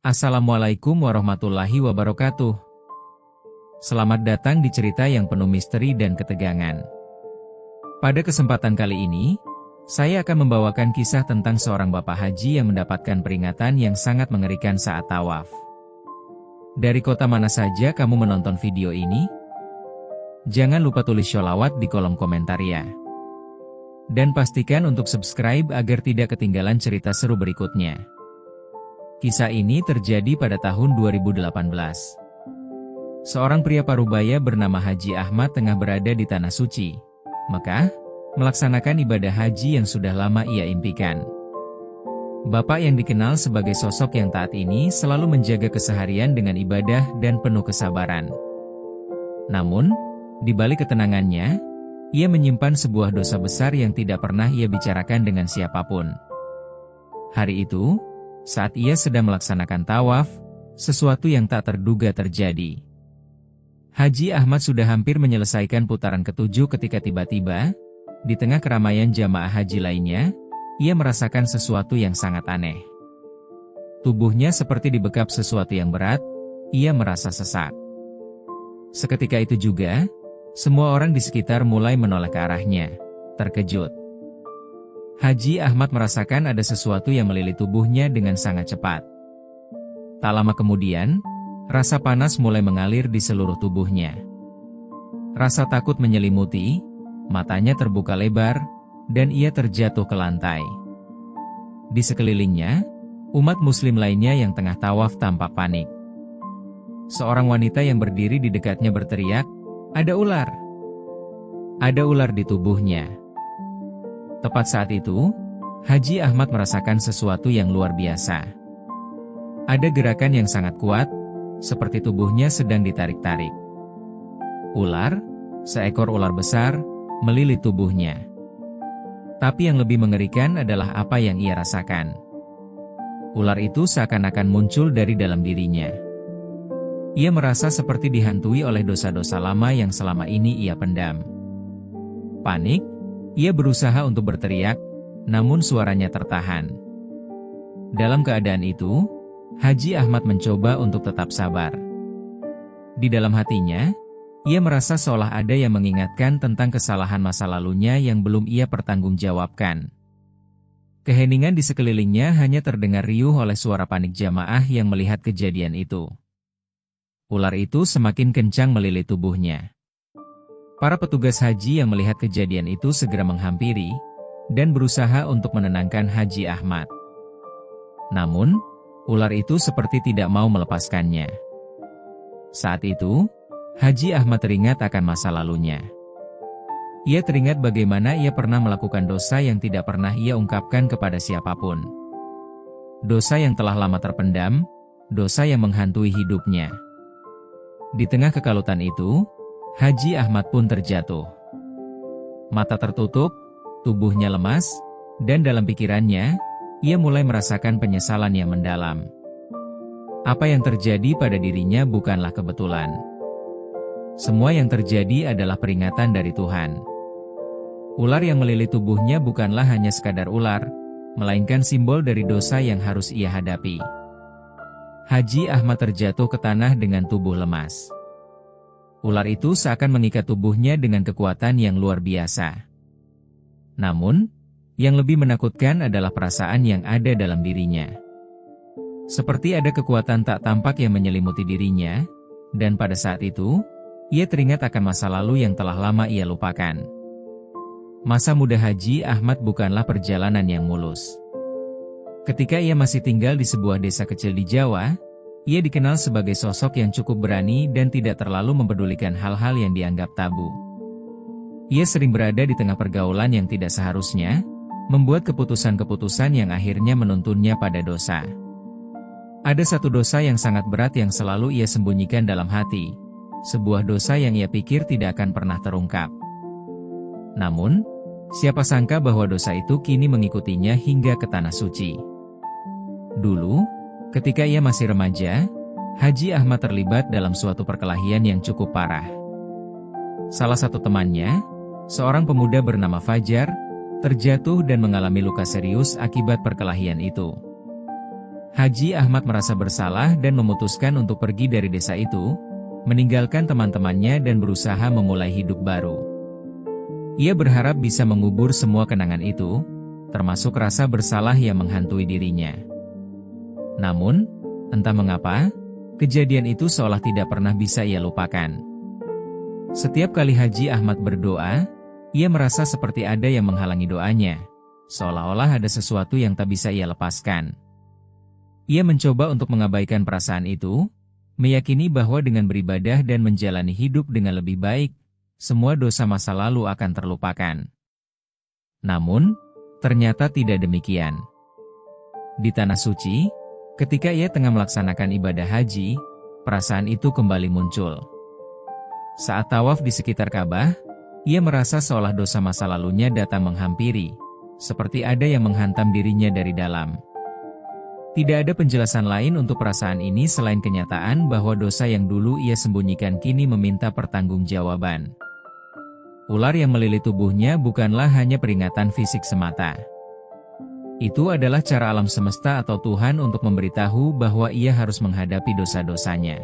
Assalamualaikum warahmatullahi wabarakatuh. Selamat datang di cerita yang penuh misteri dan ketegangan. Pada kesempatan kali ini, saya akan membawakan kisah tentang seorang bapak haji yang mendapatkan peringatan yang sangat mengerikan saat tawaf. Dari kota mana saja kamu menonton video ini? Jangan lupa tulis sholawat di kolom komentar ya. Dan pastikan untuk subscribe agar tidak ketinggalan cerita seru berikutnya. Kisah ini terjadi pada tahun 2018. Seorang pria parubaya bernama Haji Ahmad tengah berada di Tanah Suci, Mekah, melaksanakan ibadah haji yang sudah lama ia impikan. Bapak yang dikenal sebagai sosok yang taat ini selalu menjaga keseharian dengan ibadah dan penuh kesabaran. Namun, di balik ketenangannya, ia menyimpan sebuah dosa besar yang tidak pernah ia bicarakan dengan siapapun. Hari itu, saat ia sedang melaksanakan tawaf, sesuatu yang tak terduga terjadi. Haji Ahmad sudah hampir menyelesaikan putaran ketujuh ketika tiba-tiba, di tengah keramaian jamaah haji lainnya, ia merasakan sesuatu yang sangat aneh. Tubuhnya seperti dibekap sesuatu yang berat, ia merasa sesak. Seketika itu juga, semua orang di sekitar mulai menoleh ke arahnya, terkejut. Haji Ahmad merasakan ada sesuatu yang melilit tubuhnya dengan sangat cepat. Tak lama kemudian, rasa panas mulai mengalir di seluruh tubuhnya. Rasa takut menyelimuti, matanya terbuka lebar, dan ia terjatuh ke lantai. Di sekelilingnya, umat muslim lainnya yang tengah tawaf tampak panik. Seorang wanita yang berdiri di dekatnya berteriak, "Ada ular! Ada ular di tubuhnya!" Tepat saat itu, Haji Ahmad merasakan sesuatu yang luar biasa. Ada gerakan yang sangat kuat, seperti tubuhnya sedang ditarik-tarik. Ular, seekor ular besar, melilit tubuhnya. Tapi yang lebih mengerikan adalah apa yang ia rasakan. Ular itu seakan-akan muncul dari dalam dirinya. Ia merasa seperti dihantui oleh dosa-dosa lama yang selama ini ia pendam. Panik, ia berusaha untuk berteriak, namun suaranya tertahan. Dalam keadaan itu, Haji Ahmad mencoba untuk tetap sabar. Di dalam hatinya, ia merasa seolah ada yang mengingatkan tentang kesalahan masa lalunya yang belum ia pertanggungjawabkan. Keheningan di sekelilingnya hanya terdengar riuh oleh suara panik jamaah yang melihat kejadian itu. Ular itu semakin kencang melilit tubuhnya. Para petugas haji yang melihat kejadian itu segera menghampiri, dan berusaha untuk menenangkan Haji Ahmad. Namun, ular itu seperti tidak mau melepaskannya. Saat itu, Haji Ahmad teringat akan masa lalunya. Ia teringat bagaimana ia pernah melakukan dosa yang tidak pernah ia ungkapkan kepada siapapun. Dosa yang telah lama terpendam, dosa yang menghantui hidupnya. Di tengah kekalutan itu, Haji Ahmad pun terjatuh. Mata tertutup, tubuhnya lemas, dan dalam pikirannya, ia mulai merasakan penyesalan yang mendalam. Apa yang terjadi pada dirinya bukanlah kebetulan. Semua yang terjadi adalah peringatan dari Tuhan. Ular yang melilit tubuhnya bukanlah hanya sekadar ular, melainkan simbol dari dosa yang harus ia hadapi. Haji Ahmad terjatuh ke tanah dengan tubuh lemas. Ular itu seakan mengikat tubuhnya dengan kekuatan yang luar biasa. Namun, yang lebih menakutkan adalah perasaan yang ada dalam dirinya. Seperti ada kekuatan tak tampak yang menyelimuti dirinya, dan pada saat itu, ia teringat akan masa lalu yang telah lama ia lupakan. Masa muda Haji Ahmad bukanlah perjalanan yang mulus. Ketika ia masih tinggal di sebuah desa kecil di Jawa, ia dikenal sebagai sosok yang cukup berani dan tidak terlalu mempedulikan hal-hal yang dianggap tabu. Ia sering berada di tengah pergaulan yang tidak seharusnya, membuat keputusan-keputusan yang akhirnya menuntunnya pada dosa. Ada satu dosa yang sangat berat yang selalu ia sembunyikan dalam hati, sebuah dosa yang ia pikir tidak akan pernah terungkap. Namun, siapa sangka bahwa dosa itu kini mengikutinya hingga ke Tanah Suci. Dulu, ketika ia masih remaja, Haji Ahmad terlibat dalam suatu perkelahian yang cukup parah. Salah satu temannya, seorang pemuda bernama Fajar, terjatuh dan mengalami luka serius akibat perkelahian itu. Haji Ahmad merasa bersalah dan memutuskan untuk pergi dari desa itu, meninggalkan teman-temannya dan berusaha memulai hidup baru. Ia berharap bisa mengubur semua kenangan itu, termasuk rasa bersalah yang menghantui dirinya. Namun, entah mengapa, kejadian itu seolah tidak pernah bisa ia lupakan. Setiap kali Haji Ahmad berdoa, ia merasa seperti ada yang menghalangi doanya, seolah-olah ada sesuatu yang tak bisa ia lepaskan. Ia mencoba untuk mengabaikan perasaan itu, meyakini bahwa dengan beribadah dan menjalani hidup dengan lebih baik, semua dosa masa lalu akan terlupakan. Namun, ternyata tidak demikian. Di Tanah Suci, ketika ia tengah melaksanakan ibadah haji, perasaan itu kembali muncul. Saat tawaf di sekitar Ka'bah, ia merasa seolah dosa masa lalunya datang menghampiri, seperti ada yang menghantam dirinya dari dalam. Tidak ada penjelasan lain untuk perasaan ini selain kenyataan bahwa dosa yang dulu ia sembunyikan kini meminta pertanggungjawaban. Ular yang melilit tubuhnya bukanlah hanya peringatan fisik semata. Itu adalah cara alam semesta atau Tuhan untuk memberitahu bahwa ia harus menghadapi dosa-dosanya.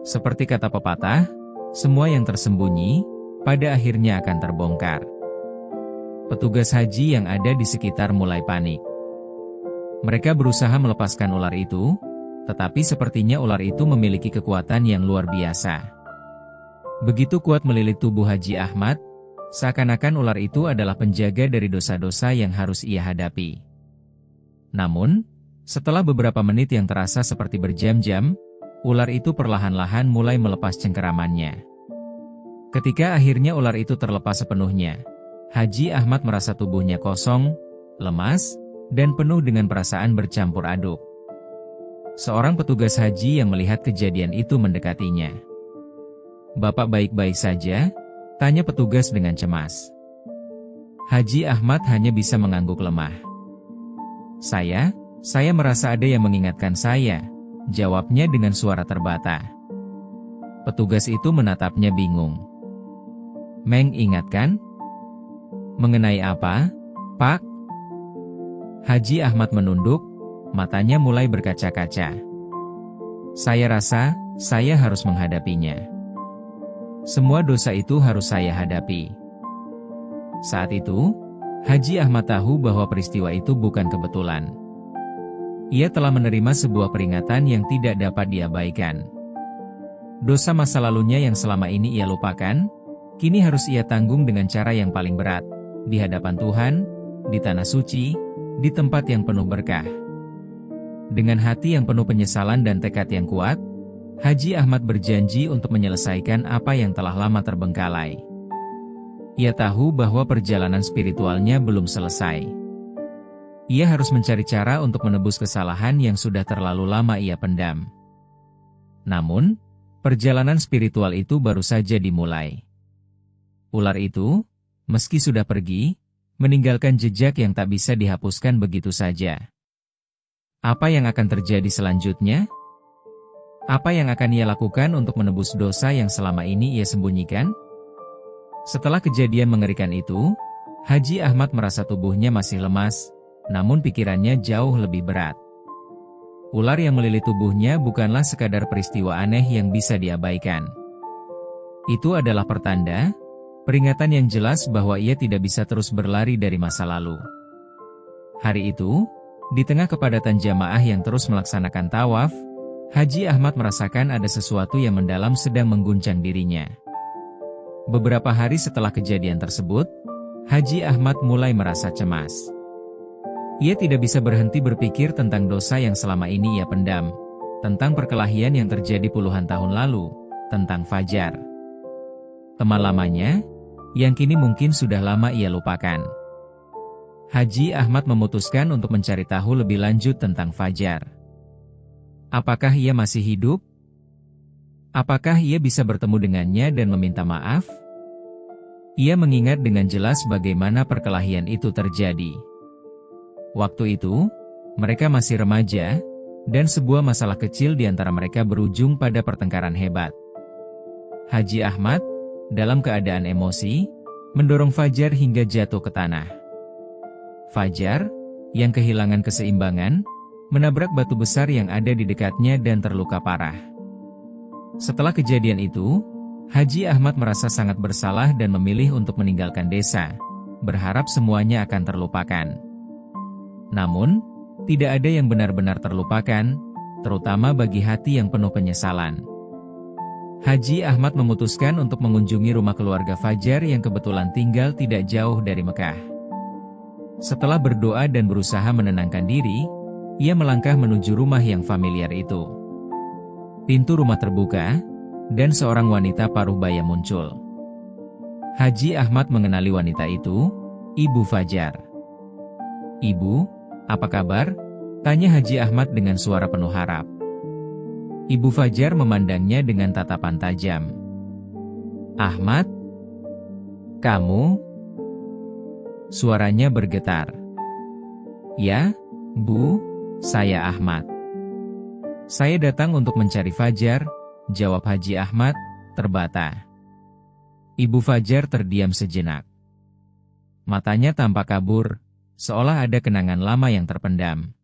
Seperti kata pepatah, semua yang tersembunyi, pada akhirnya akan terbongkar. Petugas haji yang ada di sekitar mulai panik. Mereka berusaha melepaskan ular itu, tetapi sepertinya ular itu memiliki kekuatan yang luar biasa. Begitu kuat melilit tubuh Haji Ahmad, seakan-akan ular itu adalah penjaga dari dosa-dosa yang harus ia hadapi. Namun, setelah beberapa menit yang terasa seperti berjam-jam, ular itu perlahan-lahan mulai melepas cengkeramannya. Ketika akhirnya ular itu terlepas sepenuhnya, Haji Ahmad merasa tubuhnya kosong, lemas, dan penuh dengan perasaan bercampur aduk. Seorang petugas haji yang melihat kejadian itu mendekatinya. "Bapak baik-baik saja?" tanya petugas dengan cemas. Haji Ahmad hanya bisa mengangguk lemah. Saya merasa ada yang mengingatkan saya," jawabnya dengan suara terbata. Petugas itu menatapnya bingung. "Mengingatkan? Mengenai apa, Pak?" Haji Ahmad menunduk, matanya mulai berkaca-kaca. "Saya rasa, saya harus menghadapinya. Semua dosa itu harus saya hadapi." Saat itu, Haji Ahmad tahu bahwa peristiwa itu bukan kebetulan. Ia telah menerima sebuah peringatan yang tidak dapat diabaikan. Dosa masa lalunya yang selama ini ia lupakan, kini harus ia tanggung dengan cara yang paling berat, di hadapan Tuhan, di Tanah Suci, di tempat yang penuh berkah. Dengan hati yang penuh penyesalan dan tekad yang kuat, Haji Ahmad berjanji untuk menyelesaikan apa yang telah lama terbengkalai. Ia tahu bahwa perjalanan spiritualnya belum selesai. Ia harus mencari cara untuk menebus kesalahan yang sudah terlalu lama ia pendam. Namun, perjalanan spiritual itu baru saja dimulai. Ular itu, meski sudah pergi, meninggalkan jejak yang tak bisa dihapuskan begitu saja. Apa yang akan terjadi selanjutnya? Apa yang akan ia lakukan untuk menebus dosa yang selama ini ia sembunyikan? Setelah kejadian mengerikan itu, Haji Ahmad merasa tubuhnya masih lemas, namun pikirannya jauh lebih berat. Ular yang melilit tubuhnya bukanlah sekadar peristiwa aneh yang bisa diabaikan. Itu adalah pertanda, peringatan yang jelas bahwa ia tidak bisa terus berlari dari masa lalu. Hari itu, di tengah kepadatan jamaah yang terus melaksanakan tawaf, Haji Ahmad merasakan ada sesuatu yang mendalam sedang mengguncang dirinya. Beberapa hari setelah kejadian tersebut, Haji Ahmad mulai merasa cemas. Ia tidak bisa berhenti berpikir tentang dosa yang selama ini ia pendam, tentang perkelahian yang terjadi puluhan tahun lalu, tentang Fajar. Teman lamanya, yang kini mungkin sudah lama ia lupakan. Haji Ahmad memutuskan untuk mencari tahu lebih lanjut tentang Fajar. Apakah ia masih hidup? Apakah ia bisa bertemu dengannya dan meminta maaf? Ia mengingat dengan jelas bagaimana perkelahian itu terjadi. Waktu itu, mereka masih remaja, dan sebuah masalah kecil di antara mereka berujung pada pertengkaran hebat. Haji Ahmad, dalam keadaan emosi, mendorong Fajar hingga jatuh ke tanah. Fajar, yang kehilangan keseimbangan, menabrak batu besar yang ada di dekatnya dan terluka parah. Setelah kejadian itu, Haji Ahmad merasa sangat bersalah dan memilih untuk meninggalkan desa, berharap semuanya akan terlupakan. Namun, tidak ada yang benar-benar terlupakan, terutama bagi hati yang penuh penyesalan. Haji Ahmad memutuskan untuk mengunjungi rumah keluarga Fajar yang kebetulan tinggal tidak jauh dari Mekah. Setelah berdoa dan berusaha menenangkan diri, ia melangkah menuju rumah yang familiar itu. Pintu rumah terbuka, dan seorang wanita paruh baya muncul. Haji Ahmad mengenali wanita itu, Ibu Fajar. "Ibu, apa kabar?" tanya Haji Ahmad dengan suara penuh harap. Ibu Fajar memandangnya dengan tatapan tajam. "Ahmad? Kamu?" Suaranya bergetar. "Ya, Bu, saya Ahmad. Saya datang untuk mencari Fajar," jawab Haji Ahmad, terbata. Ibu Fajar terdiam sejenak. Matanya tampak kabur, seolah ada kenangan lama yang terpendam.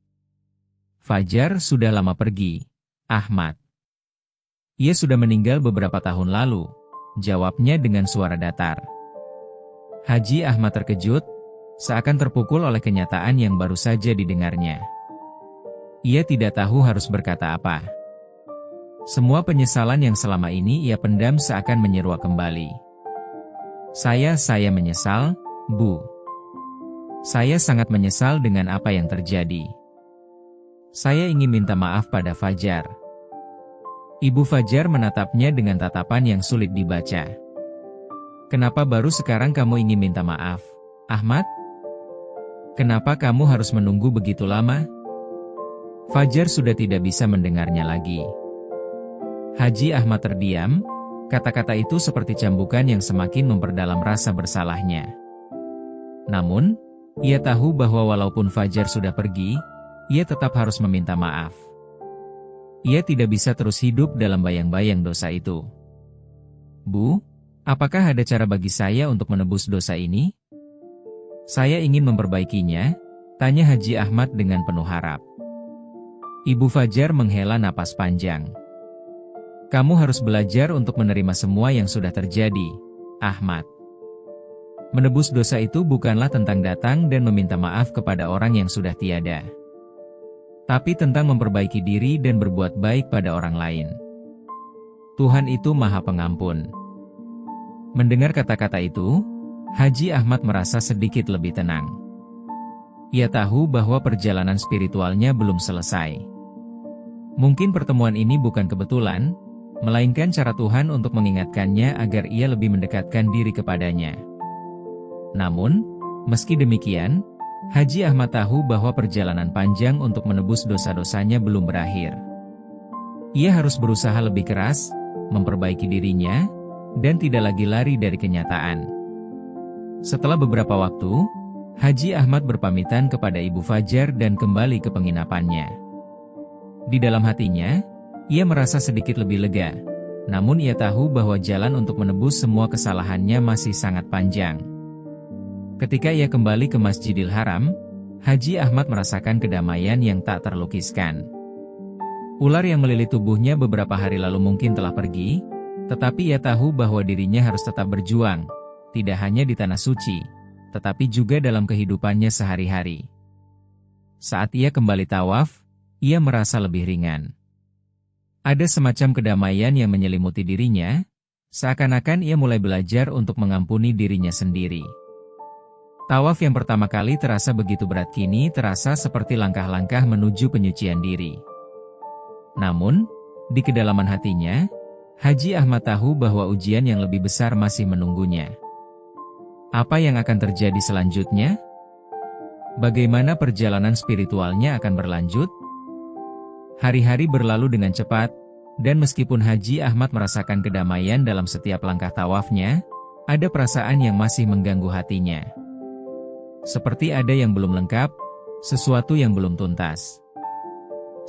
"Fajar sudah lama pergi, Ahmad. Ia sudah meninggal beberapa tahun lalu," jawabnya dengan suara datar. Haji Ahmad terkejut, seakan terpukul oleh kenyataan yang baru saja didengarnya. Ia tidak tahu harus berkata apa. Semua penyesalan yang selama ini ia pendam seakan menyeruak kembali. Saya menyesal, Bu. Saya sangat menyesal dengan apa yang terjadi. Saya ingin minta maaf pada Fajar." Ibu Fajar menatapnya dengan tatapan yang sulit dibaca. "Kenapa baru sekarang kamu ingin minta maaf, Ahmad? Kenapa kamu harus menunggu begitu lama?" Fajar sudah tidak bisa mendengarnya lagi. Haji Ahmad terdiam, kata-kata itu seperti cambukan yang semakin memperdalam rasa bersalahnya. Namun, ia tahu bahwa walaupun Fajar sudah pergi, ia tetap harus meminta maaf. Ia tidak bisa terus hidup dalam bayang-bayang dosa itu. "Bu, apakah ada cara bagi saya untuk menebus dosa ini? Saya ingin memperbaikinya," tanya Haji Ahmad dengan penuh harap. Ibu Fajar menghela napas panjang. "Kamu harus belajar untuk menerima semua yang sudah terjadi, Ahmad. Menebus dosa itu bukanlah tentang datang dan meminta maaf kepada orang yang sudah tiada, tapi tentang memperbaiki diri dan berbuat baik pada orang lain. Tuhan itu Maha Pengampun." Mendengar kata-kata itu, Haji Ahmad merasa sedikit lebih tenang. Ia tahu bahwa perjalanan spiritualnya belum selesai. Mungkin pertemuan ini bukan kebetulan, melainkan cara Tuhan untuk mengingatkannya agar ia lebih mendekatkan diri kepadanya. Namun, meski demikian, Haji Ahmad tahu bahwa perjalanan panjang untuk menebus dosa-dosanya belum berakhir. Ia harus berusaha lebih keras, memperbaiki dirinya, dan tidak lagi lari dari kenyataan. Setelah beberapa waktu, Haji Ahmad berpamitan kepada Ibu Fajar dan kembali ke penginapannya. Di dalam hatinya, ia merasa sedikit lebih lega, namun ia tahu bahwa jalan untuk menebus semua kesalahannya masih sangat panjang. Ketika ia kembali ke Masjidil Haram, Haji Ahmad merasakan kedamaian yang tak terlukiskan. Ular yang melilit tubuhnya beberapa hari lalu mungkin telah pergi, tetapi ia tahu bahwa dirinya harus tetap berjuang, tidak hanya di Tanah Suci, tetapi juga dalam kehidupannya sehari-hari. Saat ia kembali tawaf, ia merasa lebih ringan. Ada semacam kedamaian yang menyelimuti dirinya, seakan-akan ia mulai belajar untuk mengampuni dirinya sendiri. Tawaf yang pertama kali terasa begitu berat kini terasa seperti langkah-langkah menuju penyucian diri. Namun, di kedalaman hatinya, Haji Ahmad tahu bahwa ujian yang lebih besar masih menunggunya. Apa yang akan terjadi selanjutnya? Bagaimana perjalanan spiritualnya akan berlanjut? Hari-hari berlalu dengan cepat, dan meskipun Haji Ahmad merasakan kedamaian dalam setiap langkah tawafnya, ada perasaan yang masih mengganggu hatinya. Seperti ada yang belum lengkap, sesuatu yang belum tuntas.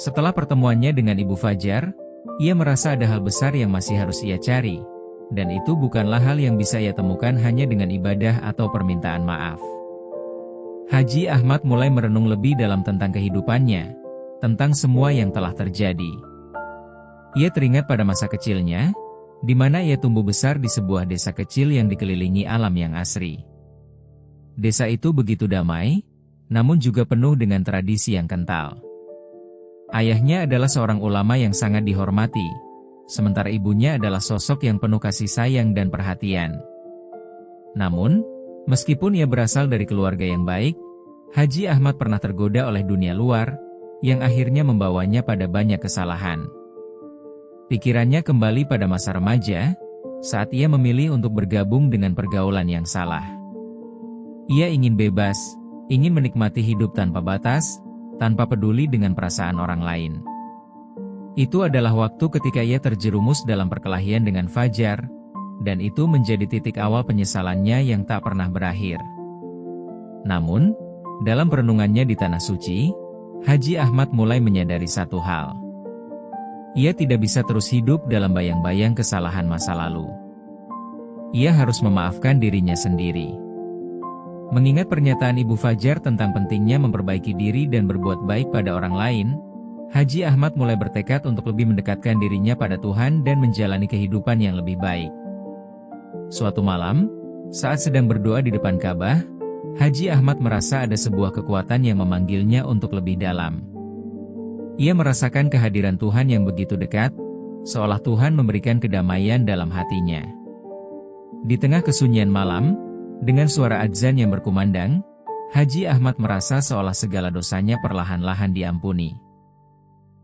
Setelah pertemuannya dengan Ibu Fajar, ia merasa ada hal besar yang masih harus ia cari, dan itu bukanlah hal yang bisa ia temukan hanya dengan ibadah atau permintaan maaf. Haji Ahmad mulai merenung lebih dalam tentang kehidupannya, tentang semua yang telah terjadi. Ia teringat pada masa kecilnya, di mana ia tumbuh besar di sebuah desa kecil yang dikelilingi alam yang asri. Desa itu begitu damai, namun juga penuh dengan tradisi yang kental. Ayahnya adalah seorang ulama yang sangat dihormati, sementara ibunya adalah sosok yang penuh kasih sayang dan perhatian. Namun, meskipun ia berasal dari keluarga yang baik, Haji Ahmad pernah tergoda oleh dunia luar, yang akhirnya membawanya pada banyak kesalahan. Pikirannya kembali pada masa remaja, saat ia memilih untuk bergabung dengan pergaulan yang salah. Ia ingin bebas, ingin menikmati hidup tanpa batas, tanpa peduli dengan perasaan orang lain. Itu adalah waktu ketika ia terjerumus dalam perkelahian dengan Fajar, dan itu menjadi titik awal penyesalannya yang tak pernah berakhir. Namun, dalam perenungannya di Tanah Suci, Haji Ahmad mulai menyadari satu hal. Ia tidak bisa terus hidup dalam bayang-bayang kesalahan masa lalu. Ia harus memaafkan dirinya sendiri. Mengingat pernyataan Ibu Fajar tentang pentingnya memperbaiki diri dan berbuat baik pada orang lain, Haji Ahmad mulai bertekad untuk lebih mendekatkan dirinya pada Tuhan dan menjalani kehidupan yang lebih baik. Suatu malam, saat sedang berdoa di depan Ka'bah, Haji Ahmad merasa ada sebuah kekuatan yang memanggilnya untuk lebih dalam. Ia merasakan kehadiran Tuhan yang begitu dekat, seolah Tuhan memberikan kedamaian dalam hatinya. Di tengah kesunyian malam, dengan suara adzan yang berkumandang, Haji Ahmad merasa seolah segala dosanya perlahan-lahan diampuni.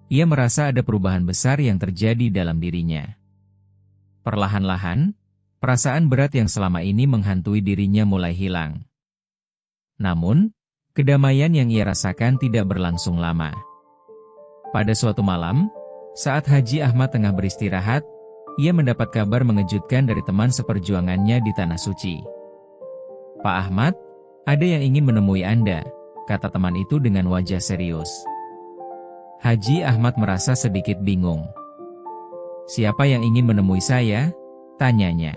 Ia merasa ada perubahan besar yang terjadi dalam dirinya. Perlahan-lahan, perasaan berat yang selama ini menghantui dirinya mulai hilang. Namun, kedamaian yang ia rasakan tidak berlangsung lama. Pada suatu malam, saat Haji Ahmad tengah beristirahat, ia mendapat kabar mengejutkan dari teman seperjuangannya di Tanah Suci. "Pak Ahmad, ada yang ingin menemui Anda," kata teman itu dengan wajah serius. Haji Ahmad merasa sedikit bingung. "Siapa yang ingin menemui saya?" tanyanya.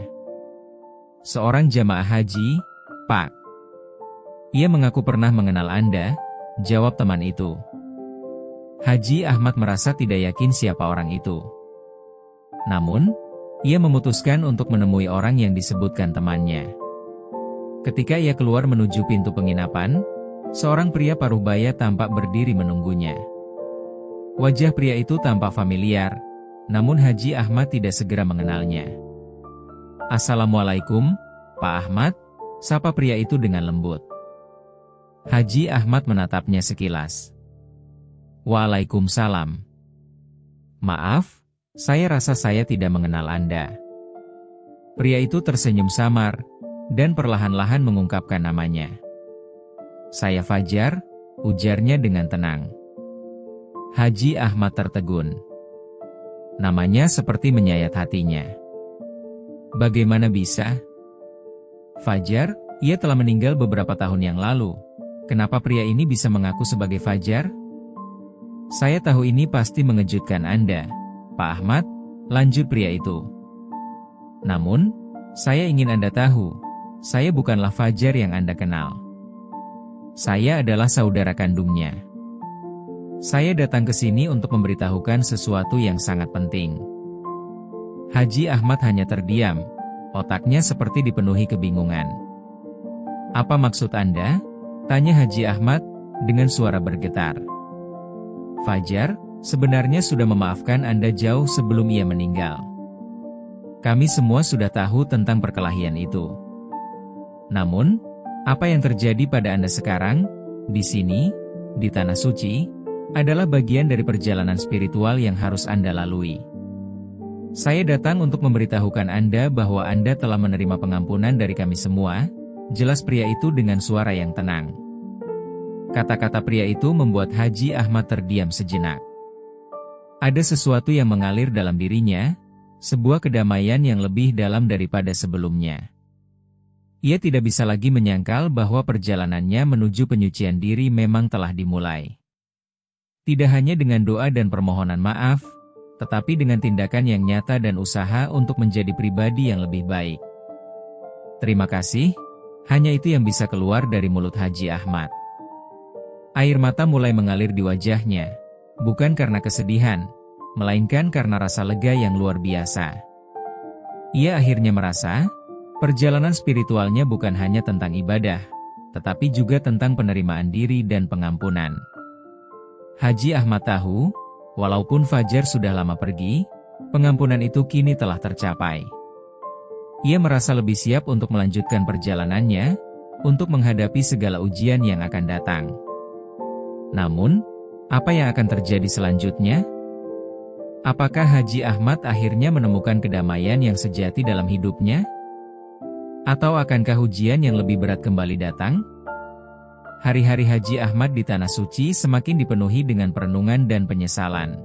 "Seorang jamaah haji, Pak." "Ia mengaku pernah mengenal Anda," jawab teman itu. Haji Ahmad merasa tidak yakin siapa orang itu. Namun, ia memutuskan untuk menemui orang yang disebutkan temannya. Ketika ia keluar menuju pintu penginapan, seorang pria paruh baya tampak berdiri menunggunya. Wajah pria itu tampak familiar, namun Haji Ahmad tidak segera mengenalnya. "Assalamualaikum, Pak Ahmad," sapa pria itu dengan lembut. Haji Ahmad menatapnya sekilas. "Waalaikumsalam. Maaf, saya rasa saya tidak mengenal Anda." Pria itu tersenyum samar, dan perlahan-lahan mengungkapkan namanya. "Saya Fajar," ujarnya dengan tenang. Haji Ahmad tertegun. Namanya seperti menyayat hatinya. "Bagaimana bisa?" "Fajar, ia telah meninggal beberapa tahun yang lalu. Kenapa pria ini bisa mengaku sebagai Fajar?" "Saya tahu ini pasti mengejutkan Anda, Pak Ahmad," lanjut pria itu. "Namun, saya ingin Anda tahu, saya bukanlah Fajar yang Anda kenal. Saya adalah saudara kandungnya. Saya datang ke sini untuk memberitahukan sesuatu yang sangat penting." Haji Ahmad hanya terdiam, otaknya seperti dipenuhi kebingungan. "Apa maksud Anda?" tanya Haji Ahmad, dengan suara bergetar. "Fajar, sebenarnya sudah memaafkan Anda jauh sebelum ia meninggal. Kami semua sudah tahu tentang perkelahian itu. Namun, apa yang terjadi pada Anda sekarang, di sini, di Tanah Suci, adalah bagian dari perjalanan spiritual yang harus Anda lalui. Saya datang untuk memberitahukan Anda bahwa Anda telah menerima pengampunan dari kami semua," jelas pria itu dengan suara yang tenang. Kata-kata pria itu membuat Haji Ahmad terdiam sejenak. Ada sesuatu yang mengalir dalam dirinya, sebuah kedamaian yang lebih dalam daripada sebelumnya. Ia tidak bisa lagi menyangkal bahwa perjalanannya menuju penyucian diri memang telah dimulai. Tidak hanya dengan doa dan permohonan maaf, tetapi dengan tindakan yang nyata dan usaha untuk menjadi pribadi yang lebih baik. "Terima kasih," hanya itu yang bisa keluar dari mulut Haji Ahmad. Air mata mulai mengalir di wajahnya, bukan karena kesedihan, melainkan karena rasa lega yang luar biasa. Ia akhirnya merasa, perjalanan spiritualnya bukan hanya tentang ibadah, tetapi juga tentang penerimaan diri dan pengampunan. Haji Ahmad tahu, walaupun Fajar sudah lama pergi, pengampunan itu kini telah tercapai. Ia merasa lebih siap untuk melanjutkan perjalanannya, untuk menghadapi segala ujian yang akan datang. Namun, apa yang akan terjadi selanjutnya? Apakah Haji Ahmad akhirnya menemukan kedamaian yang sejati dalam hidupnya? Atau akankah ujian yang lebih berat kembali datang? Hari-hari Haji Ahmad di Tanah Suci semakin dipenuhi dengan perenungan dan penyesalan.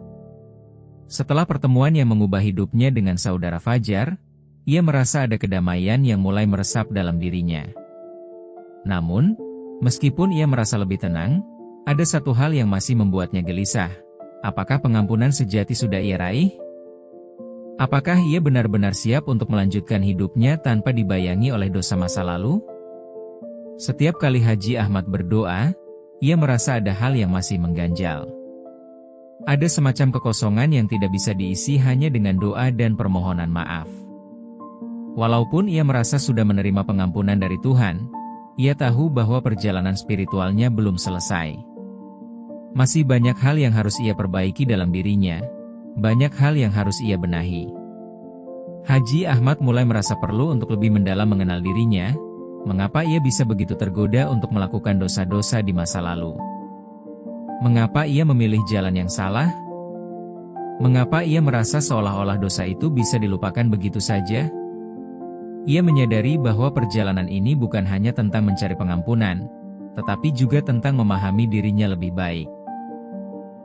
Setelah pertemuan yang mengubah hidupnya dengan saudara Fajar, ia merasa ada kedamaian yang mulai meresap dalam dirinya. Namun, meskipun ia merasa lebih tenang, ada satu hal yang masih membuatnya gelisah. Apakah pengampunan sejati sudah ia raih? Apakah ia benar-benar siap untuk melanjutkan hidupnya tanpa dibayangi oleh dosa masa lalu? Setiap kali Haji Ahmad berdoa, ia merasa ada hal yang masih mengganjal. Ada semacam kekosongan yang tidak bisa diisi hanya dengan doa dan permohonan maaf. Walaupun ia merasa sudah menerima pengampunan dari Tuhan, ia tahu bahwa perjalanan spiritualnya belum selesai. Masih banyak hal yang harus ia perbaiki dalam dirinya, banyak hal yang harus ia benahi. Haji Ahmad mulai merasa perlu untuk lebih mendalam mengenal dirinya, mengapa ia bisa begitu tergoda untuk melakukan dosa-dosa di masa lalu. Mengapa ia memilih jalan yang salah? Mengapa ia merasa seolah-olah dosa itu bisa dilupakan begitu saja? Ia menyadari bahwa perjalanan ini bukan hanya tentang mencari pengampunan, tetapi juga tentang memahami dirinya lebih baik.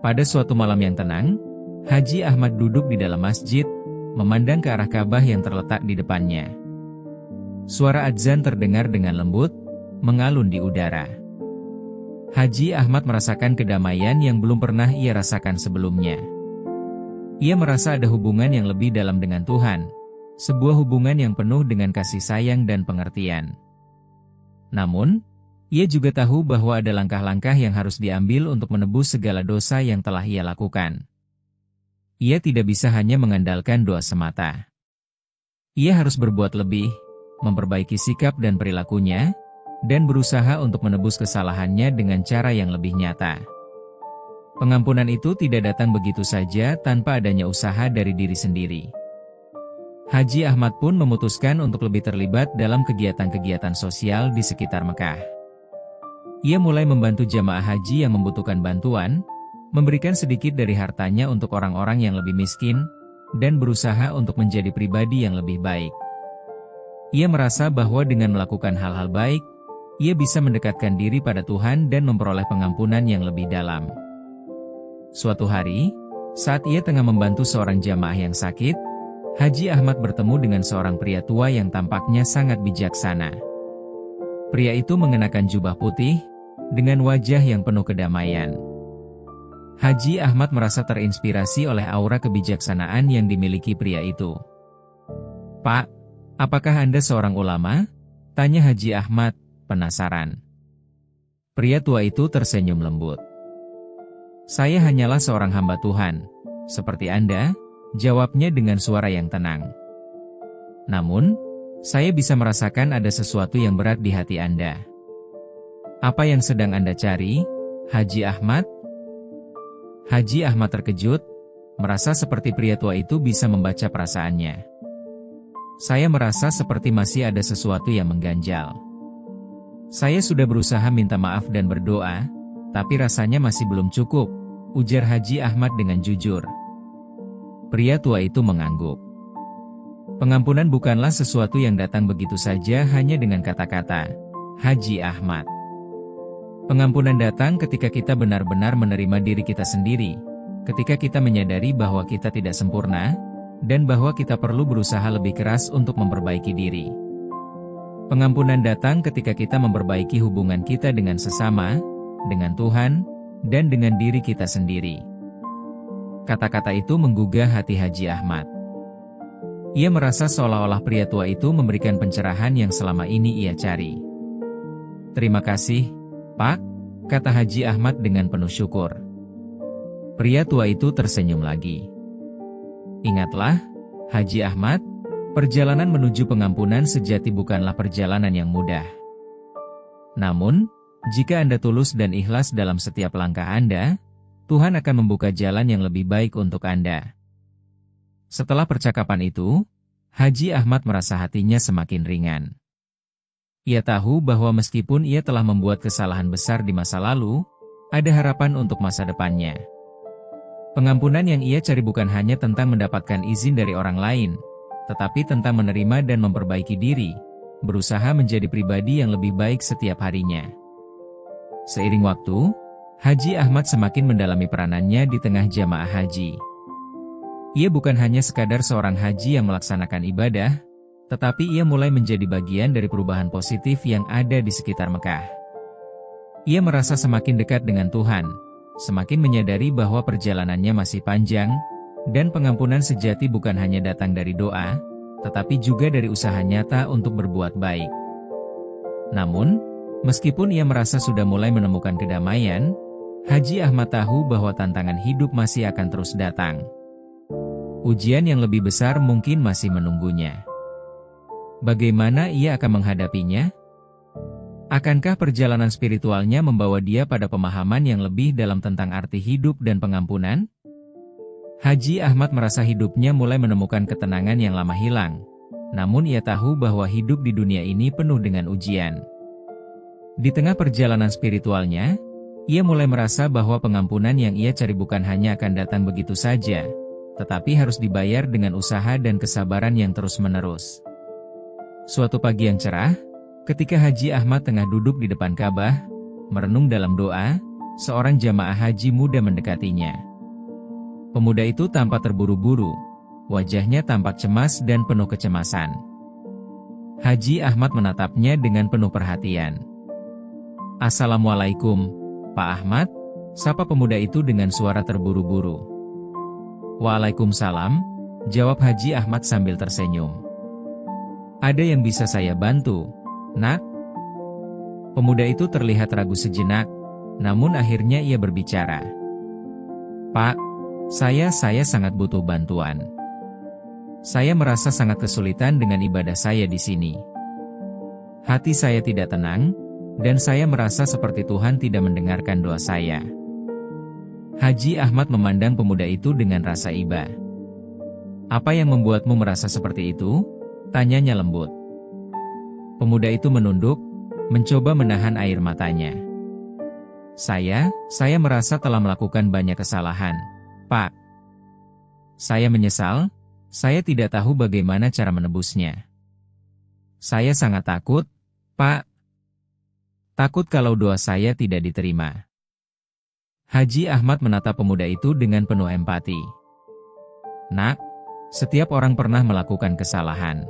Pada suatu malam yang tenang, Haji Ahmad duduk di dalam masjid, memandang ke arah Ka'bah yang terletak di depannya. Suara adzan terdengar dengan lembut, mengalun di udara. Haji Ahmad merasakan kedamaian yang belum pernah ia rasakan sebelumnya. Ia merasa ada hubungan yang lebih dalam dengan Tuhan, sebuah hubungan yang penuh dengan kasih sayang dan pengertian. Namun, ia juga tahu bahwa ada langkah-langkah yang harus diambil untuk menebus segala dosa yang telah ia lakukan. Ia tidak bisa hanya mengandalkan doa semata. Ia harus berbuat lebih, memperbaiki sikap dan perilakunya, dan berusaha untuk menebus kesalahannya dengan cara yang lebih nyata. Pengampunan itu tidak datang begitu saja tanpa adanya usaha dari diri sendiri. Haji Ahmad pun memutuskan untuk lebih terlibat dalam kegiatan-kegiatan sosial di sekitar Mekah. Ia mulai membantu jamaah haji yang membutuhkan bantuan, memberikan sedikit dari hartanya untuk orang-orang yang lebih miskin, dan berusaha untuk menjadi pribadi yang lebih baik. Ia merasa bahwa dengan melakukan hal-hal baik, ia bisa mendekatkan diri pada Tuhan dan memperoleh pengampunan yang lebih dalam. Suatu hari, saat ia tengah membantu seorang jamaah yang sakit, Haji Ahmad bertemu dengan seorang pria tua yang tampaknya sangat bijaksana. Pria itu mengenakan jubah putih, dengan wajah yang penuh kedamaian. Haji Ahmad merasa terinspirasi oleh aura kebijaksanaan yang dimiliki pria itu. "Pak, apakah Anda seorang ulama?" tanya Haji Ahmad, penasaran. Pria tua itu tersenyum lembut. "Saya hanyalah seorang hamba Tuhan, seperti Anda," jawabnya dengan suara yang tenang. "Namun, saya bisa merasakan ada sesuatu yang berat di hati Anda." "Apa yang sedang Anda cari, Haji Ahmad?" Haji Ahmad terkejut, merasa seperti pria tua itu bisa membaca perasaannya. "Saya merasa seperti masih ada sesuatu yang mengganjal. Saya sudah berusaha minta maaf dan berdoa, tapi rasanya masih belum cukup," ujar Haji Ahmad dengan jujur. Pria tua itu mengangguk. Pengampunan bukanlah sesuatu yang datang begitu saja hanya dengan kata-kata, Haji Ahmad. Pengampunan datang ketika kita benar-benar menerima diri kita sendiri, ketika kita menyadari bahwa kita tidak sempurna, dan bahwa kita perlu berusaha lebih keras untuk memperbaiki diri. Pengampunan datang ketika kita memperbaiki hubungan kita dengan sesama, dengan Tuhan, dan dengan diri kita sendiri. Kata-kata itu menggugah hati Haji Ahmad. Ia merasa seolah-olah pria tua itu memberikan pencerahan yang selama ini ia cari. "Terima kasih, Pak," kata Haji Ahmad dengan penuh syukur. Pria tua itu tersenyum lagi. Ingatlah, Haji Ahmad, perjalanan menuju pengampunan sejati bukanlah perjalanan yang mudah. Namun, jika Anda tulus dan ikhlas dalam setiap langkah Anda, Tuhan akan membuka jalan yang lebih baik untuk Anda. Setelah percakapan itu, Haji Ahmad merasa hatinya semakin ringan. Ia tahu bahwa meskipun ia telah membuat kesalahan besar di masa lalu, ada harapan untuk masa depannya. Pengampunan yang ia cari bukan hanya tentang mendapatkan izin dari orang lain, tetapi tentang menerima dan memperbaiki diri, berusaha menjadi pribadi yang lebih baik setiap harinya. Seiring waktu, Haji Ahmad semakin mendalami peranannya di tengah jamaah haji. Ia bukan hanya sekadar seorang haji yang melaksanakan ibadah, tetapi ia mulai menjadi bagian dari perubahan positif yang ada di sekitar Mekah. Ia merasa semakin dekat dengan Tuhan, semakin menyadari bahwa perjalanannya masih panjang, dan pengampunan sejati bukan hanya datang dari doa, tetapi juga dari usaha nyata untuk berbuat baik. Namun, meskipun ia merasa sudah mulai menemukan kedamaian, Haji Ahmad tahu bahwa tantangan hidup masih akan terus datang. Ujian yang lebih besar mungkin masih menunggunya. Bagaimana ia akan menghadapinya? Akankah perjalanan spiritualnya membawa dia pada pemahaman yang lebih dalam tentang arti hidup dan pengampunan? Haji Ahmad merasa hidupnya mulai menemukan ketenangan yang lama hilang. Namun ia tahu bahwa hidup di dunia ini penuh dengan ujian. Di tengah perjalanan spiritualnya, ia mulai merasa bahwa pengampunan yang ia cari bukan hanya akan datang begitu saja, tetapi harus dibayar dengan usaha dan kesabaran yang terus-menerus. Suatu pagi yang cerah, ketika Haji Ahmad tengah duduk di depan Ka'bah, merenung dalam doa, seorang jamaah haji muda mendekatinya. Pemuda itu tampak terburu-buru, wajahnya tampak cemas dan penuh kecemasan. Haji Ahmad menatapnya dengan penuh perhatian. "Assalamualaikum, Pak Ahmad," sapa pemuda itu dengan suara terburu-buru. "Waalaikumsalam," jawab Haji Ahmad sambil tersenyum. "Ada yang bisa saya bantu, Nak?" Pemuda itu terlihat ragu sejenak, namun akhirnya ia berbicara. "Pak, saya sangat butuh bantuan. Saya merasa sangat kesulitan dengan ibadah saya di sini. Hati saya tidak tenang, dan saya merasa seperti Tuhan tidak mendengarkan doa saya." Haji Ahmad memandang pemuda itu dengan rasa iba. "Apa yang membuatmu merasa seperti itu?" tanyanya lembut. Pemuda itu menunduk, mencoba menahan air matanya. Saya merasa telah melakukan banyak kesalahan, Pak. Saya menyesal, saya tidak tahu bagaimana cara menebusnya. Saya sangat takut, Pak. Takut kalau doa saya tidak diterima." Haji Ahmad menatap pemuda itu dengan penuh empati. "Nak, setiap orang pernah melakukan kesalahan.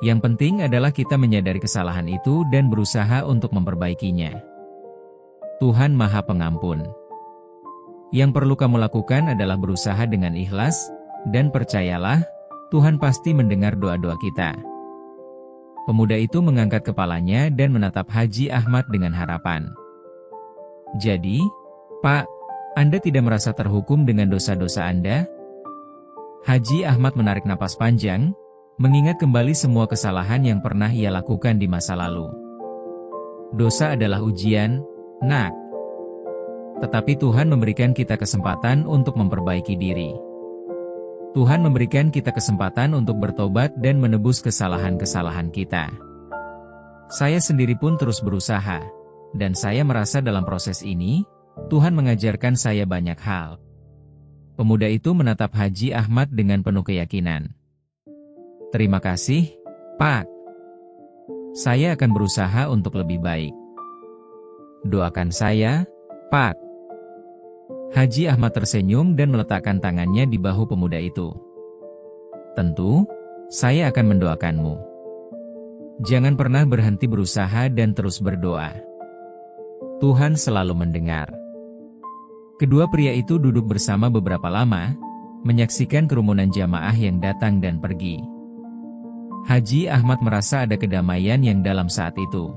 Yang penting adalah kita menyadari kesalahan itu dan berusaha untuk memperbaikinya. Tuhan Maha Pengampun. Yang perlu kamu lakukan adalah berusaha dengan ikhlas, dan percayalah, Tuhan pasti mendengar doa-doa kita." Pemuda itu mengangkat kepalanya dan menatap Haji Ahmad dengan harapan. "Jadi, Pak, Anda tidak merasa terhukum dengan dosa-dosa Anda?" Haji Ahmad menarik napas panjang, mengingat kembali semua kesalahan yang pernah ia lakukan di masa lalu. "Dosa adalah ujian, Nak. Tetapi Tuhan memberikan kita kesempatan untuk memperbaiki diri. Tuhan memberikan kita kesempatan untuk bertobat dan menebus kesalahan-kesalahan kita. Saya sendiri pun terus berusaha, dan saya merasa dalam proses ini, Tuhan mengajarkan saya banyak hal." Pemuda itu menatap Haji Ahmad dengan penuh keyakinan. "Terima kasih, Pak. Saya akan berusaha untuk lebih baik. Doakan saya, Pak." Haji Ahmad tersenyum dan meletakkan tangannya di bahu pemuda itu. "Tentu, saya akan mendoakanmu. Jangan pernah berhenti berusaha dan terus berdoa. Tuhan selalu mendengar." Kedua pria itu duduk bersama beberapa lama, menyaksikan kerumunan jamaah yang datang dan pergi. Haji Ahmad merasa ada kedamaian yang dalam saat itu.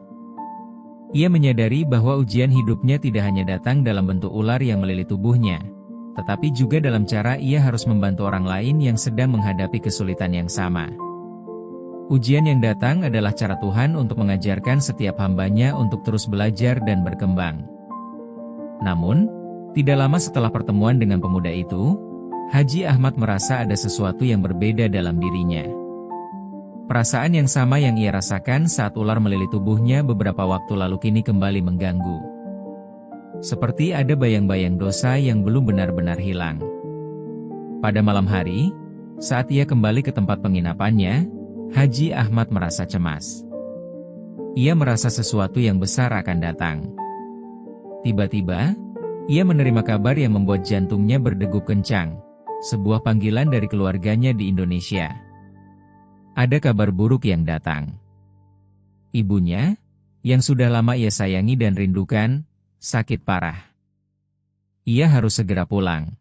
Ia menyadari bahwa ujian hidupnya tidak hanya datang dalam bentuk ular yang melilit tubuhnya, tetapi juga dalam cara ia harus membantu orang lain yang sedang menghadapi kesulitan yang sama. Ujian yang datang adalah cara Tuhan untuk mengajarkan setiap hamba-Nya untuk terus belajar dan berkembang. Namun, tidak lama setelah pertemuan dengan pemuda itu, Haji Ahmad merasa ada sesuatu yang berbeda dalam dirinya. Perasaan yang sama yang ia rasakan saat ular melilit tubuhnya beberapa waktu lalu kini kembali mengganggu. Seperti ada bayang-bayang dosa yang belum benar-benar hilang. Pada malam hari, saat ia kembali ke tempat penginapannya, Haji Ahmad merasa cemas. Ia merasa sesuatu yang besar akan datang. Tiba-tiba, ia menerima kabar yang membuat jantungnya berdegup kencang, sebuah panggilan dari keluarganya di Indonesia. Ada kabar buruk yang datang. Ibunya, yang sudah lama ia sayangi dan rindukan, sakit parah. Ia harus segera pulang.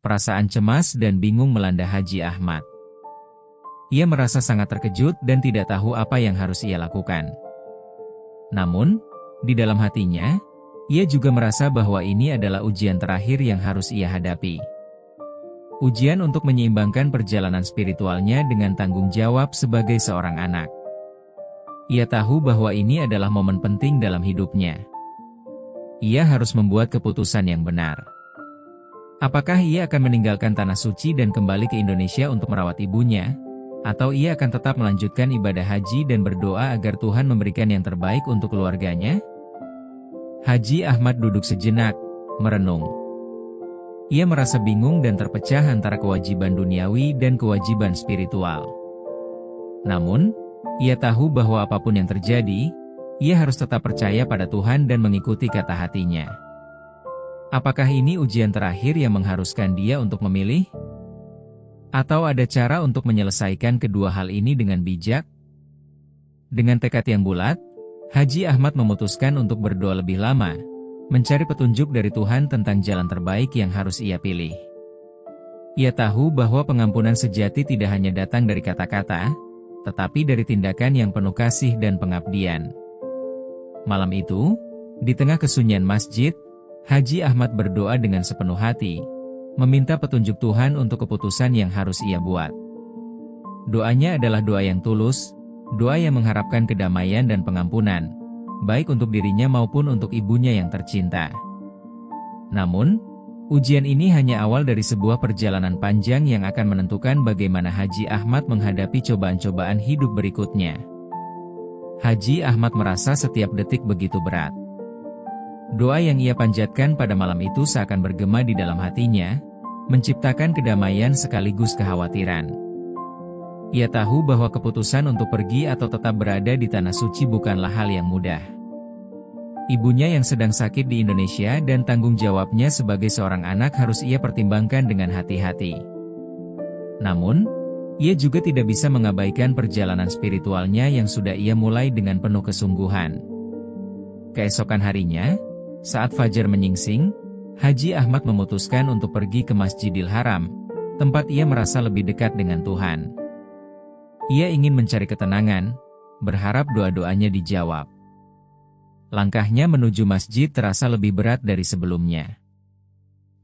Perasaan cemas dan bingung melanda Haji Ahmad. Ia merasa sangat terkejut dan tidak tahu apa yang harus ia lakukan. Namun, di dalam hatinya, ia juga merasa bahwa ini adalah ujian terakhir yang harus ia hadapi. Ujian untuk menyeimbangkan perjalanan spiritualnya dengan tanggung jawab sebagai seorang anak. Ia tahu bahwa ini adalah momen penting dalam hidupnya. Ia harus membuat keputusan yang benar. Apakah ia akan meninggalkan tanah suci dan kembali ke Indonesia untuk merawat ibunya? Atau ia akan tetap melanjutkan ibadah haji dan berdoa agar Tuhan memberikan yang terbaik untuk keluarganya? Haji Ahmad duduk sejenak, merenung. Ia merasa bingung dan terpecah antara kewajiban duniawi dan kewajiban spiritual. Namun, ia tahu bahwa apapun yang terjadi, ia harus tetap percaya pada Tuhan dan mengikuti kata hatinya. Apakah ini ujian terakhir yang mengharuskan dia untuk memilih? Atau ada cara untuk menyelesaikan kedua hal ini dengan bijak? Dengan tekad yang bulat, Haji Ahmad memutuskan untuk berdoa lebih lama, mencari petunjuk dari Tuhan tentang jalan terbaik yang harus ia pilih. Ia tahu bahwa pengampunan sejati tidak hanya datang dari kata-kata, tetapi dari tindakan yang penuh kasih dan pengabdian. Malam itu, di tengah kesunyian masjid, Haji Ahmad berdoa dengan sepenuh hati, meminta petunjuk Tuhan untuk keputusan yang harus ia buat. Doanya adalah doa yang tulus, doa yang mengharapkan kedamaian dan pengampunan, baik untuk dirinya maupun untuk ibunya yang tercinta. Namun, ujian ini hanya awal dari sebuah perjalanan panjang yang akan menentukan bagaimana Haji Ahmad menghadapi cobaan-cobaan hidup berikutnya. Haji Ahmad merasa setiap detik begitu berat. Doa yang ia panjatkan pada malam itu seakan bergema di dalam hatinya, menciptakan kedamaian sekaligus kekhawatiran. Ia tahu bahwa keputusan untuk pergi atau tetap berada di tanah suci bukanlah hal yang mudah. Ibunya yang sedang sakit di Indonesia dan tanggung jawabnya sebagai seorang anak harus ia pertimbangkan dengan hati-hati. Namun, ia juga tidak bisa mengabaikan perjalanan spiritualnya yang sudah ia mulai dengan penuh kesungguhan. Keesokan harinya, saat fajar menyingsing, Haji Ahmad memutuskan untuk pergi ke Masjidil Haram, tempat ia merasa lebih dekat dengan Tuhan. Ia ingin mencari ketenangan, berharap doa-doanya dijawab. Langkahnya menuju masjid terasa lebih berat dari sebelumnya.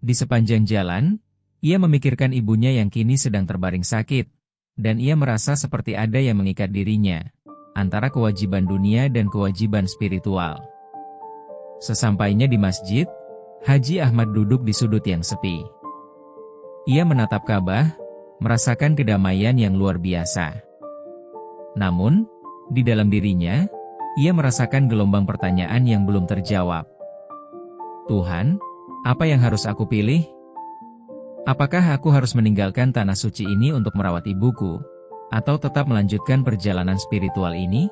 Di sepanjang jalan, ia memikirkan ibunya yang kini sedang terbaring sakit, dan ia merasa seperti ada yang mengikat dirinya, antara kewajiban dunia dan kewajiban spiritual. Sesampainya di masjid, Haji Ahmad duduk di sudut yang sepi. Ia menatap Ka'bah, merasakan kedamaian yang luar biasa. Namun, di dalam dirinya, ia merasakan gelombang pertanyaan yang belum terjawab. Tuhan, apa yang harus aku pilih? Apakah aku harus meninggalkan tanah suci ini untuk merawat ibuku, atau tetap melanjutkan perjalanan spiritual ini?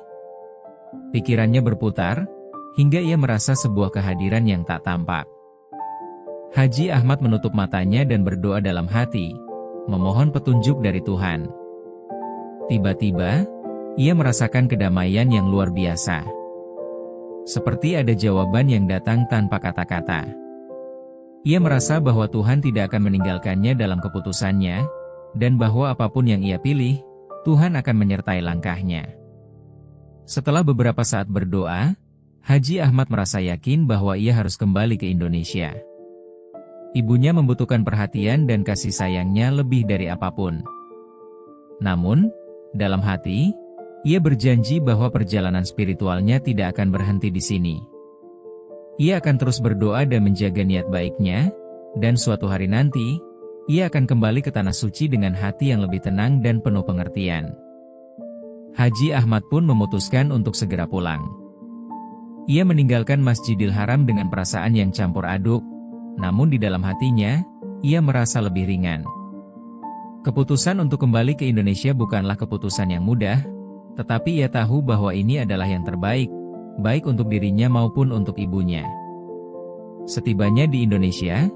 Pikirannya berputar, hingga ia merasa sebuah kehadiran yang tak tampak. Haji Ahmad menutup matanya dan berdoa dalam hati, memohon petunjuk dari Tuhan. Tiba-tiba, ia merasakan kedamaian yang luar biasa. Seperti ada jawaban yang datang tanpa kata-kata. Ia merasa bahwa Tuhan tidak akan meninggalkannya dalam keputusannya, dan bahwa apapun yang ia pilih, Tuhan akan menyertai langkahnya. Setelah beberapa saat berdoa, Haji Ahmad merasa yakin bahwa ia harus kembali ke Indonesia. Ibunya membutuhkan perhatian dan kasih sayangnya lebih dari apapun. Namun, dalam hati, ia berjanji bahwa perjalanan spiritualnya tidak akan berhenti di sini. Ia akan terus berdoa dan menjaga niat baiknya, dan suatu hari nanti, ia akan kembali ke Tanah Suci dengan hati yang lebih tenang dan penuh pengertian. Haji Ahmad pun memutuskan untuk segera pulang. Ia meninggalkan Masjidil Haram dengan perasaan yang campur aduk, namun di dalam hatinya, ia merasa lebih ringan. Keputusan untuk kembali ke Indonesia bukanlah keputusan yang mudah, tetapi ia tahu bahwa ini adalah yang terbaik, baik untuk dirinya maupun untuk ibunya. Setibanya di Indonesia,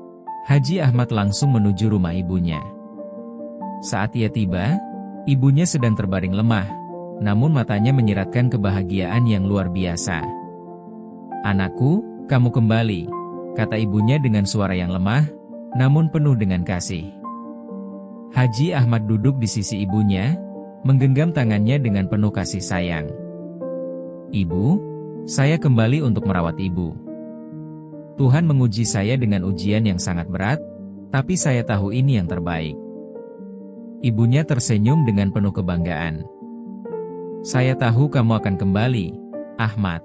Haji Ahmad langsung menuju rumah ibunya. Saat ia tiba, ibunya sedang terbaring lemah, namun matanya menyiratkan kebahagiaan yang luar biasa. "Anakku, kamu kembali," kata ibunya dengan suara yang lemah, namun penuh dengan kasih. Haji Ahmad duduk di sisi ibunya, menggenggam tangannya dengan penuh kasih sayang. "Ibu, saya kembali untuk merawat ibu. Tuhan menguji saya dengan ujian yang sangat berat, tapi saya tahu ini yang terbaik." Ibunya tersenyum dengan penuh kebanggaan. "Saya tahu kamu akan kembali, Ahmad.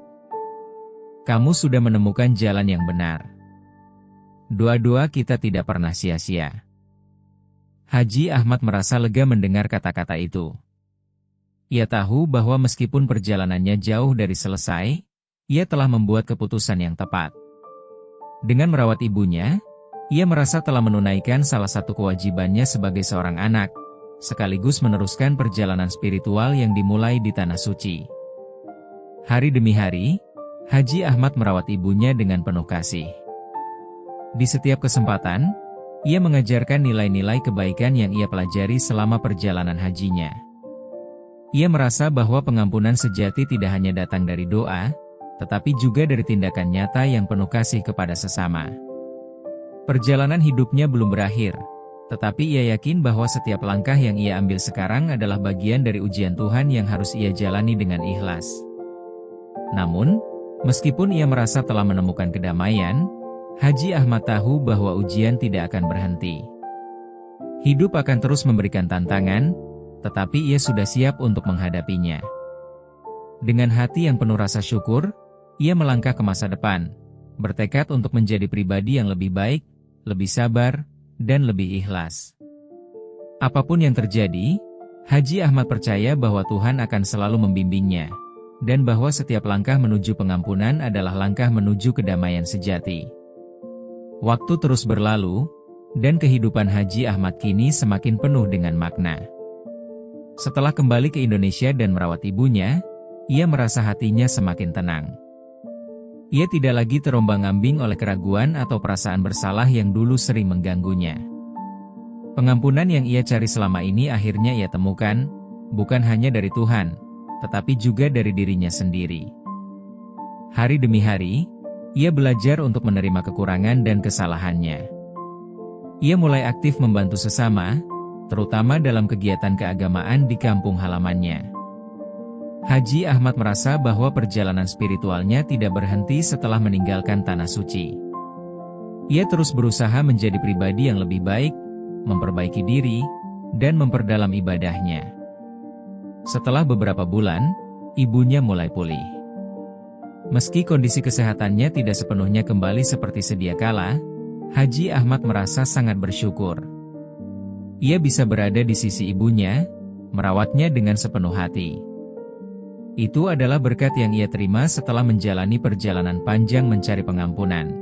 Kamu sudah menemukan jalan yang benar. Doa-doa kita tidak pernah sia-sia." Haji Ahmad merasa lega mendengar kata-kata itu. Ia tahu bahwa meskipun perjalanannya jauh dari selesai, ia telah membuat keputusan yang tepat. Dengan merawat ibunya, ia merasa telah menunaikan salah satu kewajibannya sebagai seorang anak, sekaligus meneruskan perjalanan spiritual yang dimulai di Tanah Suci. Hari demi hari, Haji Ahmad merawat ibunya dengan penuh kasih. Di setiap kesempatan, ia mengajarkan nilai-nilai kebaikan yang ia pelajari selama perjalanan hajinya. Ia merasa bahwa pengampunan sejati tidak hanya datang dari doa, tetapi juga dari tindakan nyata yang penuh kasih kepada sesama. Perjalanan hidupnya belum berakhir, tetapi ia yakin bahwa setiap langkah yang ia ambil sekarang adalah bagian dari ujian Tuhan yang harus ia jalani dengan ikhlas. Namun, meskipun ia merasa telah menemukan kedamaian, Haji Ahmad tahu bahwa ujian tidak akan berhenti. Hidup akan terus memberikan tantangan, tetapi ia sudah siap untuk menghadapinya. Dengan hati yang penuh rasa syukur, ia melangkah ke masa depan, bertekad untuk menjadi pribadi yang lebih baik, lebih sabar, dan lebih ikhlas. Apapun yang terjadi, Haji Ahmad percaya bahwa Tuhan akan selalu membimbingnya, dan bahwa setiap langkah menuju pengampunan adalah langkah menuju kedamaian sejati. Waktu terus berlalu, dan kehidupan Haji Ahmad kini semakin penuh dengan makna. Setelah kembali ke Indonesia dan merawat ibunya, ia merasa hatinya semakin tenang. Ia tidak lagi terombang-ambing oleh keraguan atau perasaan bersalah yang dulu sering mengganggunya. Pengampunan yang ia cari selama ini akhirnya ia temukan, bukan hanya dari Tuhan, tetapi juga dari dirinya sendiri. Hari demi hari, ia belajar untuk menerima kekurangan dan kesalahannya. Ia mulai aktif membantu sesama, terutama dalam kegiatan keagamaan di kampung halamannya. Haji Ahmad merasa bahwa perjalanan spiritualnya tidak berhenti setelah meninggalkan Tanah Suci. Ia terus berusaha menjadi pribadi yang lebih baik, memperbaiki diri, dan memperdalam ibadahnya. Setelah beberapa bulan, ibunya mulai pulih. Meski kondisi kesehatannya tidak sepenuhnya kembali seperti sedia kala, Haji Ahmad merasa sangat bersyukur. Ia bisa berada di sisi ibunya, merawatnya dengan sepenuh hati. Itu adalah berkat yang ia terima setelah menjalani perjalanan panjang mencari pengampunan.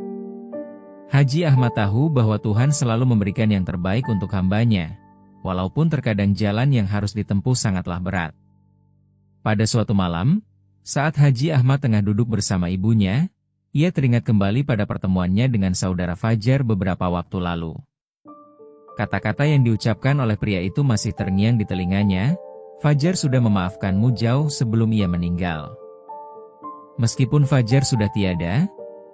Haji Ahmad tahu bahwa Tuhan selalu memberikan yang terbaik untuk hambanya, walaupun terkadang jalan yang harus ditempuh sangatlah berat. Pada suatu malam, saat Haji Ahmad tengah duduk bersama ibunya, ia teringat kembali pada pertemuannya dengan saudara Fajar beberapa waktu lalu. Kata-kata yang diucapkan oleh pria itu masih terngiang di telinganya, "Fajar sudah memaafkanmu jauh sebelum ia meninggal." Meskipun Fajar sudah tiada,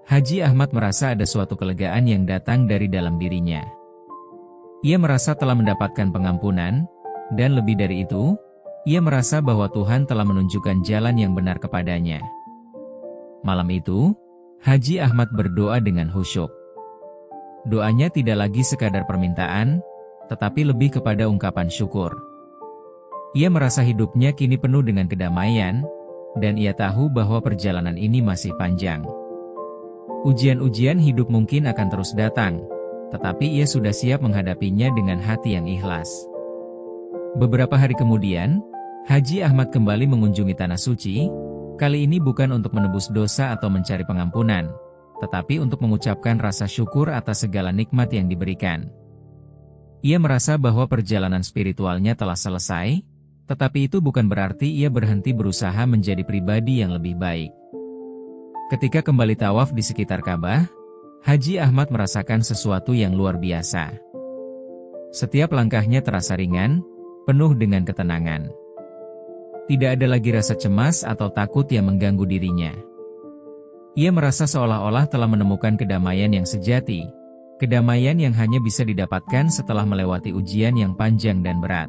Haji Ahmad merasa ada suatu kelegaan yang datang dari dalam dirinya. Ia merasa telah mendapatkan pengampunan, dan lebih dari itu, ia merasa bahwa Tuhan telah menunjukkan jalan yang benar kepadanya. Malam itu, Haji Ahmad berdoa dengan khusyuk. Doanya tidak lagi sekadar permintaan, tetapi lebih kepada ungkapan syukur. Ia merasa hidupnya kini penuh dengan kedamaian, dan ia tahu bahwa perjalanan ini masih panjang. Ujian-ujian hidup mungkin akan terus datang, tetapi ia sudah siap menghadapinya dengan hati yang ikhlas. Beberapa hari kemudian, Haji Ahmad kembali mengunjungi Tanah Suci, kali ini bukan untuk menebus dosa atau mencari pengampunan, tetapi untuk mengucapkan rasa syukur atas segala nikmat yang diberikan. Ia merasa bahwa perjalanan spiritualnya telah selesai, tetapi itu bukan berarti ia berhenti berusaha menjadi pribadi yang lebih baik. Ketika kembali tawaf di sekitar Ka'bah, Haji Ahmad merasakan sesuatu yang luar biasa. Setiap langkahnya terasa ringan, penuh dengan ketenangan. Tidak ada lagi rasa cemas atau takut yang mengganggu dirinya. Ia merasa seolah-olah telah menemukan kedamaian yang sejati, kedamaian yang hanya bisa didapatkan setelah melewati ujian yang panjang dan berat.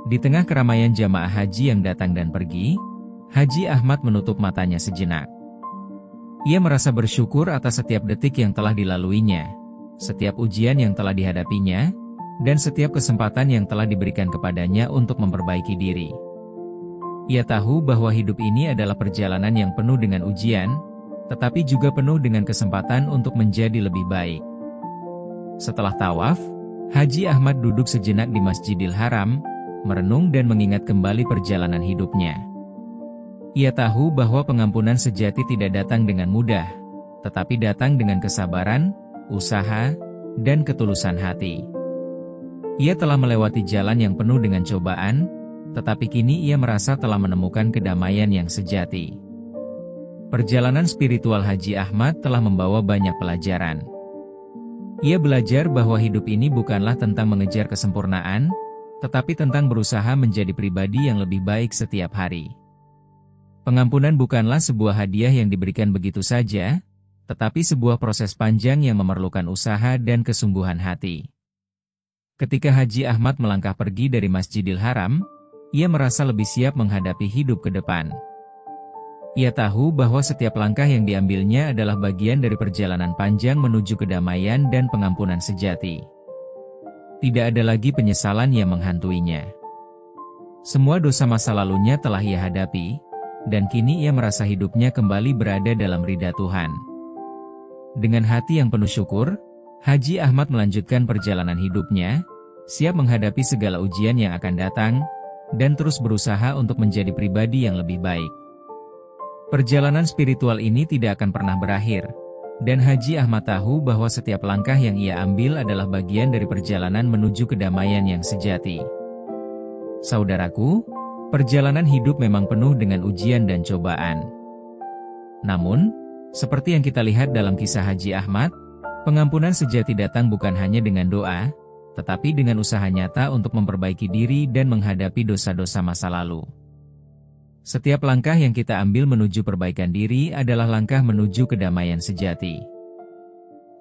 Di tengah keramaian jamaah haji yang datang dan pergi, Haji Ahmad menutup matanya sejenak. Ia merasa bersyukur atas setiap detik yang telah dilaluinya, setiap ujian yang telah dihadapinya, dan setiap kesempatan yang telah diberikan kepadanya untuk memperbaiki diri. Ia tahu bahwa hidup ini adalah perjalanan yang penuh dengan ujian, tetapi juga penuh dengan kesempatan untuk menjadi lebih baik. Setelah tawaf, Haji Ahmad duduk sejenak di Masjidil Haram, merenung dan mengingat kembali perjalanan hidupnya. Ia tahu bahwa pengampunan sejati tidak datang dengan mudah, tetapi datang dengan kesabaran, usaha, dan ketulusan hati. Ia telah melewati jalan yang penuh dengan cobaan, tetapi kini ia merasa telah menemukan kedamaian yang sejati. Perjalanan spiritual Haji Ahmad telah membawa banyak pelajaran. Ia belajar bahwa hidup ini bukanlah tentang mengejar kesempurnaan, tetapi tentang berusaha menjadi pribadi yang lebih baik setiap hari. Pengampunan bukanlah sebuah hadiah yang diberikan begitu saja, tetapi sebuah proses panjang yang memerlukan usaha dan kesungguhan hati. Ketika Haji Ahmad melangkah pergi dari Masjidil Haram, ia merasa lebih siap menghadapi hidup ke depan. Ia tahu bahwa setiap langkah yang diambilnya adalah bagian dari perjalanan panjang menuju kedamaian dan pengampunan sejati. Tidak ada lagi penyesalan yang menghantuinya. Semua dosa masa lalunya telah ia hadapi, dan kini ia merasa hidupnya kembali berada dalam ridha Tuhan. Dengan hati yang penuh syukur, Haji Ahmad melanjutkan perjalanan hidupnya, siap menghadapi segala ujian yang akan datang, dan terus berusaha untuk menjadi pribadi yang lebih baik. Perjalanan spiritual ini tidak akan pernah berakhir, dan Haji Ahmad tahu bahwa setiap langkah yang ia ambil adalah bagian dari perjalanan menuju kedamaian yang sejati. Saudaraku, perjalanan hidup memang penuh dengan ujian dan cobaan. Namun, seperti yang kita lihat dalam kisah Haji Ahmad, pengampunan sejati datang bukan hanya dengan doa, tetapi dengan usaha nyata untuk memperbaiki diri dan menghadapi dosa-dosa masa lalu. Setiap langkah yang kita ambil menuju perbaikan diri adalah langkah menuju kedamaian sejati.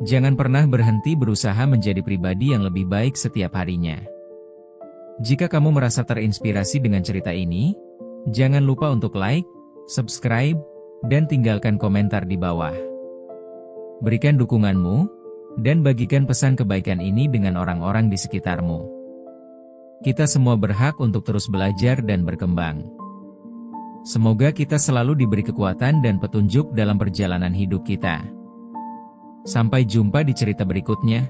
Jangan pernah berhenti berusaha menjadi pribadi yang lebih baik setiap harinya. Jika kamu merasa terinspirasi dengan cerita ini, jangan lupa untuk like, subscribe, dan tinggalkan komentar di bawah. Berikan dukunganmu, dan bagikan pesan kebaikan ini dengan orang-orang di sekitarmu. Kita semua berhak untuk terus belajar dan berkembang. Semoga kita selalu diberi kekuatan dan petunjuk dalam perjalanan hidup kita. Sampai jumpa di cerita berikutnya.